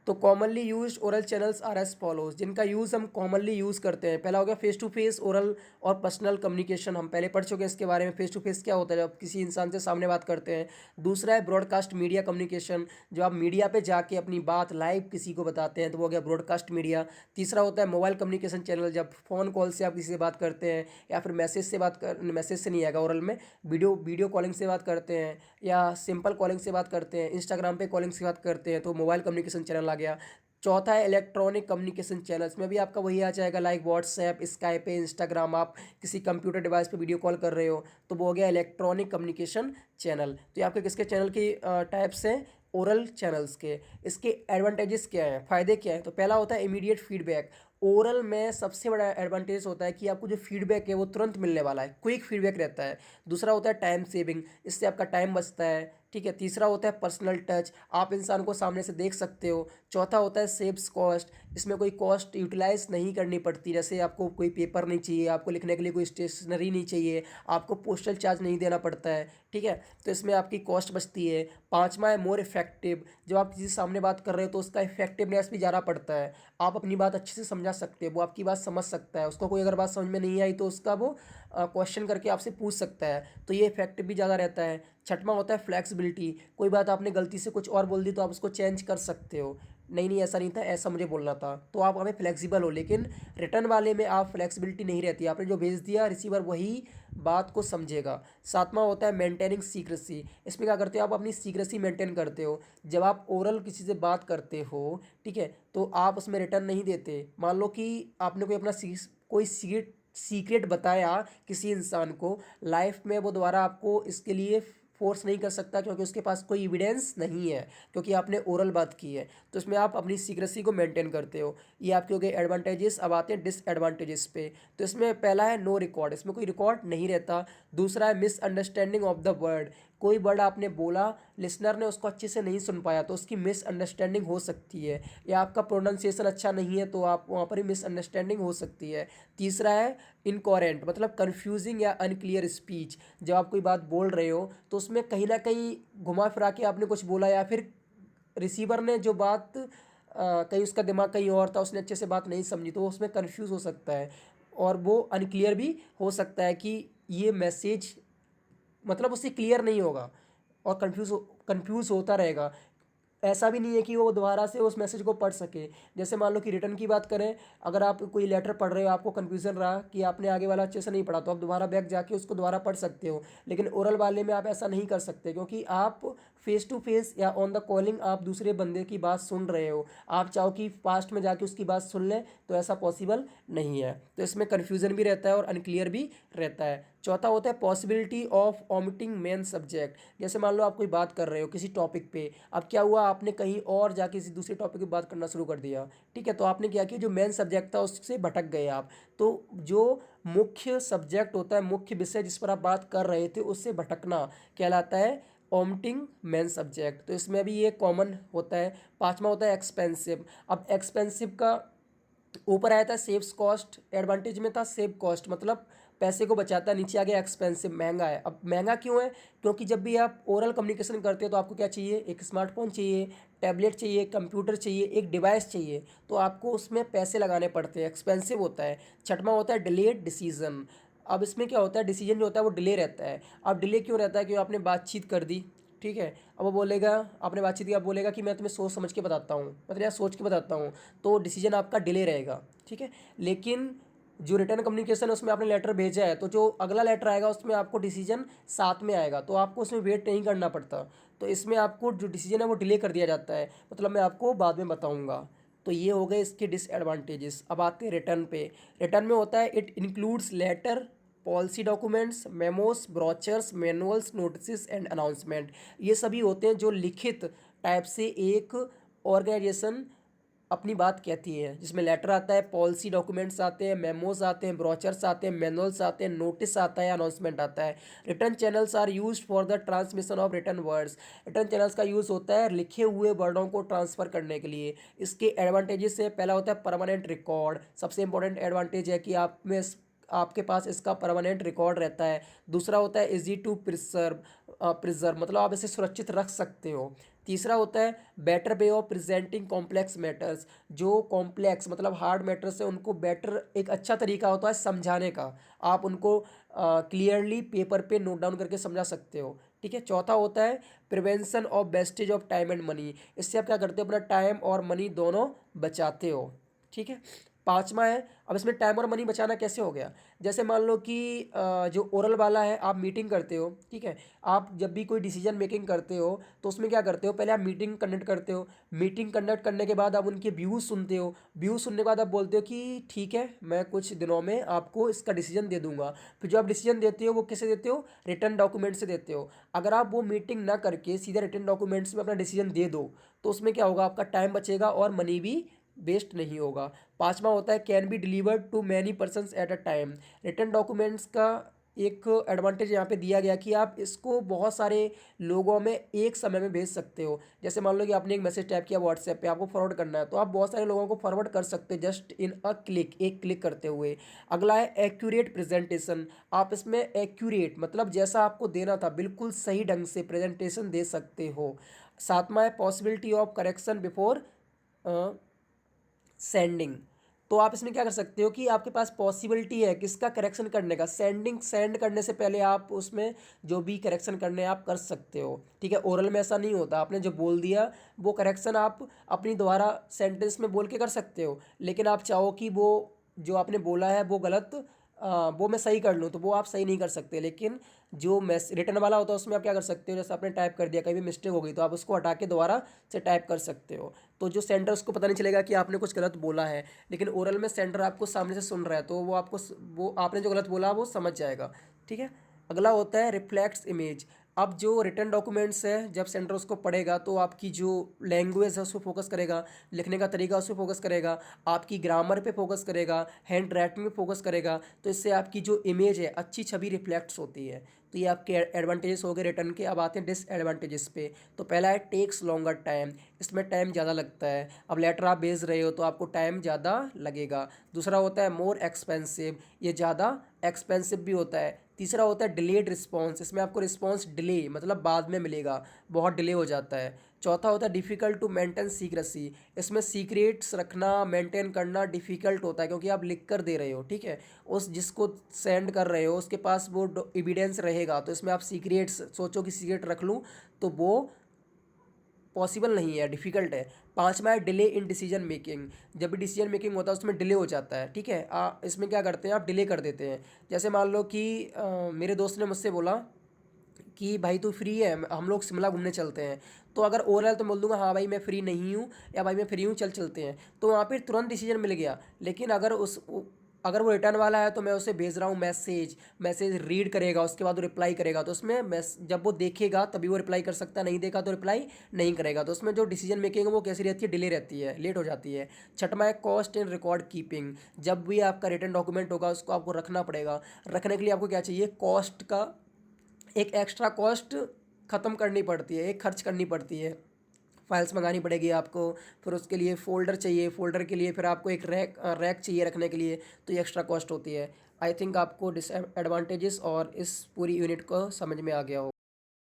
तो commonly use oral channels are as follows, जिनका यूज़ हम कॉमनली यूज़ करते हैं। पहला हो गया फेस टू फेस ओरल और पर्सनल कम्युनिकेशन, हम पहले पढ़ चुके हैं इसके बारे में। फेस टू फेस क्या होता है? जब किसी इंसान से सामने बात करते हैं। दूसरा है ब्रॉडकास्ट मीडिया कम्युनिकेशन, जो आप मीडिया पे जाके अपनी बात लाइव किसी को बताते हैं, तो वो हो गया ब्रॉडकास्ट मीडिया। तीसरा होता है मोबाइल कम्युनिकेशन चैनल, जब फ़ोन कॉल से आप किसी से बात करते हैं या फिर मैसेज से बात कर, मैसेज से नहीं आएगा ओरल में, वीडियो वीडियो कॉलिंग से बात करते हैं या सिंपल कॉलिंग से बात करते हैं, इंस्टाग्राम पे कॉलिंग से बात करते हैं, तो मोबाइल कम्युनिकेशन चैनल आ गया। चौथा है इलेक्ट्रॉनिक कम्युनिकेशन चैनल्स में भी आपका वही आ जाएगा, लाइक व्हाट्सएप, स्काइप पे, इंस्टाग्राम। आप किसी कंप्यूटर डिवाइस पे वीडियो कॉल कर रहे हो तो वो हो गया इलेक्ट्रॉनिक कम्युनिकेशन चैनल। तो ये आपके किसके चैनल की टाइप्स हैं? ओरल चैनल्स के। इसके एडवांटेजेस क्या हैं, फ़ायदे क्या हैं? तो पहला होता है इमीडिएट फीडबैक। ओरल में सबसे बड़ा एडवांटेज होता है कि आपको जो फीडबैक है वो तुरंत मिलने वाला है, क्विक फीडबैक रहता है। दूसरा होता है टाइम सेविंग, इससे आपका टाइम बचता है। ठीक है, तीसरा होता है पर्सनल टच, आप इंसान को सामने से देख सकते हो। चौथा होता है सेव्स कॉस्ट, इसमें कोई कॉस्ट यूटिलाइज नहीं करनी पड़ती। जैसे आपको कोई पेपर नहीं चाहिए, आपको लिखने के लिए कोई स्टेशनरी नहीं चाहिए, आपको पोस्टल चार्ज नहीं देना पड़ता है। ठीक है, तो इसमें आपकी कॉस्ट बचती है। पांचवा है मोर इफेक्टिव, जब आप किसी से सामने बात कर रहे हो तो उसका इफेक्टिवनेस भी ज़्यादा पड़ता है। आप अपनी बात अच्छे से समझा सकते हो, वो आपकी बात समझ सकता है, उसको कोई अगर बात समझ में नहीं आई तो उसका वो क्वेश्चन करके आपसे पूछ सकता है, तो ये इफेक्टिव भी ज़्यादा रहता है। छठवां होता है फ्लेक्सिबिलिटी, कोई बात आपने गलती से कुछ और बोल दी तो आप उसको चेंज कर सकते हो, नहीं नहीं ऐसा नहीं था, ऐसा मुझे बोलना था, तो आप हमें फ्लेक्सिबल हो। लेकिन रिटर्न वाले में आप फ्लेक्सिबिलिटी नहीं रहती, आपने जो भेज दिया रिसीवर वही बात को समझेगा। सातवां होता है मेंटेनिंग सीक्रेसी, इसमें क्या करते हो? आप अपनी सीक्रेसी मेंटेन करते हो। जब आप ओरल किसी से बात करते हो, ठीक है, तो आप उसमें रिटर्न नहीं देते। मान लो कि आपने कोई अपना कोई सीक्रेट बताया किसी इंसान को, लाइफ में वो दोबारा आपको इसके लिए फोर्स नहीं कर सकता क्योंकि उसके पास कोई एविडेंस नहीं है, क्योंकि आपने ओरल बात की है। तो इसमें आप अपनी सीक्रेसी को मेंटेन करते हो। ये आपके हो गए एडवांटेजेस। अब आते हैं डिसएडवांटेजेस पे। तो इसमें पहला है नो रिकॉर्ड, इसमें कोई रिकॉर्ड नहीं रहता। दूसरा है मिसअंडरस्टैंडिंग ऑफ द वर्ड, कोई वर्ड आपने बोला, लिसनर ने उसको अच्छे से नहीं सुन पाया तो उसकी मिसअंडरस्टैंडिंग हो सकती है, या आपका प्रोनाउंसिएशन अच्छा नहीं है तो आप वहाँ पर ही मिसअंडरस्टैंडिंग हो सकती है। तीसरा है इनकोरेंट, मतलब कन्फ्यूजिंग या अनक्लियर स्पीच, जब आप कोई बात बोल रहे हो तो उसमें कहीं ना कहीं घुमा फिरा के आपने कुछ बोला, या फिर रिसीवर ने जो बात कहीं उसका दिमाग कहीं और था, उसने अच्छे से बात नहीं समझी तो वो उसमें कन्फ्यूज़ हो सकता है, और वो अनक्लियर भी हो सकता है कि ये मैसेज मतलब उससे क्लियर नहीं होगा और कंफ्यूज होता रहेगा। ऐसा भी नहीं है कि वो दोबारा से उस मैसेज को पढ़ सके। जैसे मान लो कि रिटर्न की बात करें, अगर आप कोई लेटर पढ़ रहे हो, आपको कन्फ्यूज़न रहा कि आपने आगे वाला अच्छे से नहीं पढ़ा, तो आप दोबारा बैक जाके उसको दोबारा पढ़ सकते हो। लेकिन ओरल वाले में आप ऐसा नहीं कर सकते, क्योंकि आप फेस टू फेस या ऑन द कॉलिंग आप दूसरे बंदे की बात सुन रहे हो। आप चाहो कि पास्ट में जाके उसकी बात सुन लें, तो ऐसा पॉसिबल नहीं है। तो इसमें कन्फ्यूज़न भी रहता है और अनक्लियर भी रहता है। चौथा होता है possibility of omitting main subject. जैसे मान लो आप कोई बात कर रहे हो किसी टॉपिक पे, अब क्या हुआ, आपने कहीं और जाके किसी दूसरे टॉपिक की बात करना शुरू कर दिया। ठीक है, तो आपने क्या किया, जो मेन सब्जेक्ट था उससे भटक गए आप। तो जो मुख्य सब्जेक्ट होता है, मुख्य विषय जिस पर आप बात कर रहे थे, उससे भटकना कहलाता है ओमिटिंग मेन सब्जेक्ट। तो इसमें भी ये कॉमन होता है। पांचवा होता है एक्सपेंसिव। अब एक्सपेंसिव का ऊपर आया था सेव्स कॉस्ट, एडवांटेज में था सेव कॉस्ट, मतलब पैसे को बचाता है। नीचे आ गया एक्सपेंसिव, महंगा है। अब महंगा क्यों है, क्योंकि जब भी आप ओरल कम्युनिकेशन करते हो तो आपको क्या चाहिए, एक स्मार्टफोन चाहिए, टैबलेट चाहिए, कंप्यूटर चाहिए, एक डिवाइस चाहिए, तो आपको उसमें पैसे लगाने पड़ते हैं, एक्सपेंसिव होता है। छठवां होता है डिलेड डिसीजन। अब इसमें क्या होता है, डिसीजन जो होता है वो डिले रहता है। अब डिले क्यों रहता है, क्योंकि आपने बातचीत कर दी, ठीक है, अब वो बोलेगा, आपने बातचीत की, अब बोलेगा कि मैं तुम्हें सोच समझ के बताता हूँ, मतलब यार सोच के बताता हूँ, तो डिसीजन आपका डिले रहेगा। ठीक है, लेकिन जो रिटर्न कम्युनिकेशन है उसमें आपने लेटर भेजा है, तो जो अगला लेटर आएगा उसमें आपको डिसीजन साथ में आएगा, तो आपको उसमें वेट नहीं करना पड़ता। तो इसमें आपको जो डिसीजन है वो डिले कर दिया जाता है, मतलब मैं आपको बाद में बताऊंगा। तो ये हो गए इसके डिसएडवांटेजेस। अब आते हैं रिटर्न पे। रिटर्न में होता है it includes letter, policy documents, memos, brochures, manuals, notice and announcement. ये सभी होते हैं जो लिखित टाइप से एक ऑर्गेनाइजेशन अपनी बात कहती है, जिसमें लेटर आता है, पॉलिसी डॉक्यूमेंट्स आते हैं, मेमोज आते हैं, ब्रोचर्स आते हैं, मैनुअल्स आते हैं, नोटिस आता है, अनाउंसमेंट आता है। Written channels are used for the transmission of written words. Written channels का यूज़ होता है लिखे हुए वर्डों को ट्रांसफ़र करने के लिए। इसके एडवांटेजेस है, पहला होता है परमानेंट रिकॉर्ड। सबसे इंपॉर्टेंट एडवांटेज है कि आप में आपके पास इसका परमानेंट रिकॉर्ड रहता है। दूसरा होता है इजी टू प्रिजर्व, मतलब आप इसे सुरक्षित रख सकते हो। तीसरा होता है better way of presenting complex matters. जो कॉम्प्लेक्स मतलब हार्ड मैटर्स है उनको बेटर, एक अच्छा तरीका होता है समझाने का। आप उनको क्लियरली पेपर पे नोट डाउन करके समझा सकते हो। ठीक है, चौथा होता है prevention of wastage of time and money. इससे आप क्या करते हो, अपना टाइम और मनी दोनों बचाते हो। ठीक है, पांचवा है, अब इसमें टाइम और मनी बचाना कैसे हो गया, जैसे मान लो कि जो ओरल वाला है, आप मीटिंग करते हो, ठीक है, आप जब भी कोई डिसीजन मेकिंग करते हो तो उसमें क्या करते हो, पहले आप मीटिंग कंडक्ट करते हो। मीटिंग कंडक्ट करने के बाद आप उनके व्यूज़ सुनते हो। व्यूज़ सुनने के बाद आप बोलते हो कि ठीक है, मैं कुछ दिनों में आपको इसका डिसीजन दे दूंगा। फिर जो आप डिसीजन देते हो वो किसे देते हो, रिटर्न डॉक्यूमेंट से देते हो। अगर आप वो मीटिंग ना करके सीधे रिटर्न डॉक्यूमेंट्स में अपना डिसीजन दे दो, तो उसमें क्या होगा, आपका टाइम बचेगा और मनी भी वेस्ट नहीं होगा। पांचवा होता है can be delivered to many persons at a time. Written documents का एक एडवांटेज यहाँ पे दिया गया कि आप इसको बहुत सारे लोगों में एक समय में भेज सकते हो। जैसे मान लो कि आपने एक मैसेज टाइप किया व्हाट्सएप पे, आपको फॉरवर्ड करना है, तो आप बहुत सारे लोगों को फॉरवर्ड कर सकते हो जस्ट इन अ क्लिक, एक क्लिक करते हुए। अगला है एक्यूरेट प्रेजेंटेशन। आप इसमें एक्यूरेट मतलब जैसा आपको देना था बिल्कुल सही ढंग से प्रेजेंटेशन दे सकते हो। सातवां है possibility of correction before sending. तो आप इसमें क्या कर सकते हो कि आपके पास पॉसिबिलिटी है किसका करेक्शन करने का, सेंड करने से पहले आप उसमें जो भी करेक्शन करने हैं आप कर सकते हो। ठीक है, ओरल में ऐसा नहीं होता, आपने जो बोल दिया वो करेक्शन आप अपनी दोबारा सेंटेंस में बोल के कर सकते हो। लेकिन आप चाहो कि वो जो आपने बोला है वो गलत, वो मैं सही कर लूँ, तो वो आप सही नहीं कर सकते। लेकिन जो मैस रिटर्न वाला होता है उसमें आप क्या कर सकते हो, जैसे आपने टाइप कर दिया, कहीं भी मिस्टेक हो गई तो आप उसको हटा के दोबारा से टाइप कर सकते हो। तो जो सेंडर उसको पता नहीं चलेगा कि आपने कुछ गलत बोला है। लेकिन ओरल में सेंडर आपको सामने से सुन रहा है, तो वो आपको वो आपने जो गलत बोला वो समझ जाएगा। ठीक है, अगला होता है रिफ्लेक्स इमेज। अब जो रिटर्न डॉक्यूमेंट्स है, जब सेंडर उसको पढ़ेगा तो आपकी जो लैंग्वेज है उस पर फोकस करेगा, लिखने का तरीका उस पर फोकस करेगा, आपकी ग्रामर पे फोकस करेगा, हैंड राइटिंग पे फोकस करेगा। तो इससे आपकी जो इमेज है, अच्छी छवि रिफ्लेक्ट्स होती है। तो ये आपके एडवांटेजेस हो गए रिटर्न के। अब आते हैं डिसएडवांटेजेस पे। तो पहला है टेक्स लॉन्गर टाइम। इसमें टाइम ज़्यादा लगता है। अब लेटर आप भेज रहे हो तो आपको टाइम ज़्यादा लगेगा। दूसरा होता है मोर एक्सपेंसिव, ये ज़्यादा एक्सपेंसिव भी होता है। तीसरा होता है डिलेड रिस्पॉन्स, इसमें आपको रिस्पॉन्स डिले मतलब बाद में मिलेगा, बहुत डिले हो जाता है। चौथा होता है डिफ़िकल्ट टू मेंटेन सीक्रेसी। इसमें सीक्रेट्स रखना, मेंटेन करना डिफ़िकल्ट होता है, क्योंकि आप लिख कर दे रहे हो। ठीक है, उस जिसको सेंड कर रहे हो उसके पास वो एविडेंस रहेगा, तो इसमें आप सीक्रेट्स सोचो कि सीक्रेट रख लूँ, तो वो पॉसिबल नहीं है, डिफ़िकल्ट है। पाँचवा है डिले इन डिसीजन मेकिंग। जब भी डिसीजन मेकिंग होता है उसमें डिले हो जाता है, ठीक है। इसमें क्या करते हैं आप, डिले कर देते हैं। जैसे मान लो कि मेरे दोस्त ने मुझसे बोला कि भाई तू फ्री है, हम लोग शिमला घूमने चलते हैं। तो अगर ओवरऑल तो बोल दूंगा हाँ भाई मैं फ्री नहीं हूँ, या भाई मैं फ्री हूँ चल चलते हैं, तो वहाँ पे तुरंत डिसीजन मिल गया। लेकिन अगर वो रिटर्न वाला है तो मैं उसे भेज रहा हूँ मैसेज, मैसेज रीड करेगा, उसके बाद वो रिप्लाई करेगा, तो उसमें जब वो देखेगा तभी वो रिप्लाई कर सकता है, नहीं देखा तो रिप्लाई नहीं करेगा। तो उसमें जो डिसीजन मेकिंग है वो कैसी रहती है, डिले रहती है, लेट हो जाती है। छठवां है कॉस्ट एंड रिकॉर्ड कीपिंग। जब भी आपका रिटर्न डॉक्यूमेंट होगा उसको आपको रखना पड़ेगा। रखने के लिए आपको क्या चाहिए, कॉस्ट का एक एक्स्ट्रा कॉस्ट ख़त्म करनी पड़ती है, एक खर्च करनी पड़ती है। फाइल्स मंगानी पड़ेगी आपको, फिर उसके लिए फ़ोल्डर चाहिए, फ़ोल्डर के लिए फिर आपको एक रैक चाहिए रखने के लिए, तो ये एक्स्ट्रा कॉस्ट होती है। आई थिंक आपको डिसएडवांटेजेस और इस पूरी यूनिट को समझ में आ गया हो।